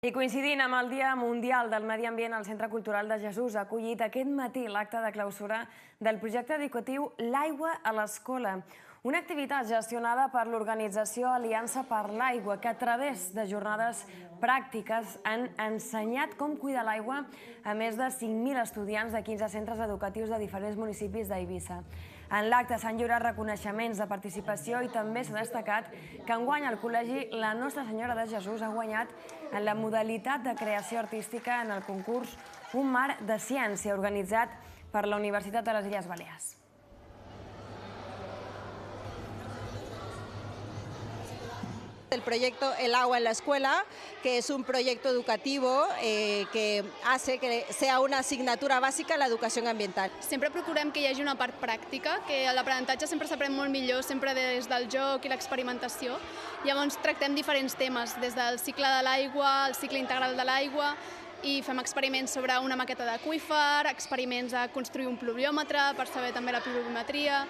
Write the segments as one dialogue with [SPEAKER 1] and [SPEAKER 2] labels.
[SPEAKER 1] I coincidint amb el Dia Mundial del Medi Ambient, el Centre Cultural de Jesús ha acollit aquest matí l'acte de clausura del projecte educatiu L'aigua a l'escola, una activitat gestionada per l'organització Aliança per l'Aigua, que a través de jornades pràctiques han ensenyat com cuidar l'aigua a més de 5.000 estudiants de 15 centres educatius de diferents municipis d'Eivissa. En l'acte s'han lliurat reconeixements de participació i també s'ha destacat que enguany el Col·legi La Nostra Senyora de Jesús ha guanyat en la modalitat de creació artística en el concurs Un mar de ciència, organitzat per la Universitat de les Illes Balears.
[SPEAKER 2] El proyecto El agua en la escuela, que es un proyecto educativo que hace que sea una asignatura bàsica la educació ambiental.
[SPEAKER 3] Sempre procurem que hi hagi una part pràctica, que l'aprenentatge sempre s'aprèn molt millor, sempre des del joc i l'experimentació. Llavors tractem diferents temes, des del cicle de l'aigua, el cicle integral de l'aigua, i fem experiments sobre una maqueta d'aqüífer, experiments a construir un pluviòmetre per saber també la pluviometria,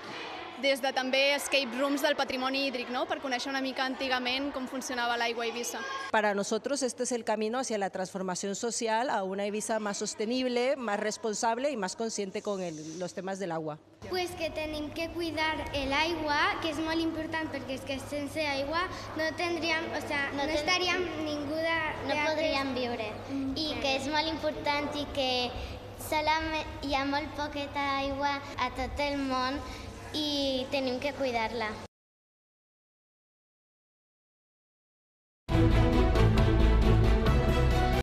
[SPEAKER 3] des de també escape rooms del patrimoni hídric, ¿no? Per conèixer una mica antigament com funcionava l'aigua a Eivissa.
[SPEAKER 2] Para nosotros este es el camino hacia la transformación social a una Eivissa más sostenible, más responsable y más consciente con los temas del agua.
[SPEAKER 4] Pues que tenim que cuidar l'aigua, que és molt important perquè és que sense aigua no tindríem, o sea, no estaríem ningú de...
[SPEAKER 5] No podríem viure. I que és molt important i que hi ha molt poqueta aigua a tot el món i tenim que cuidar-la.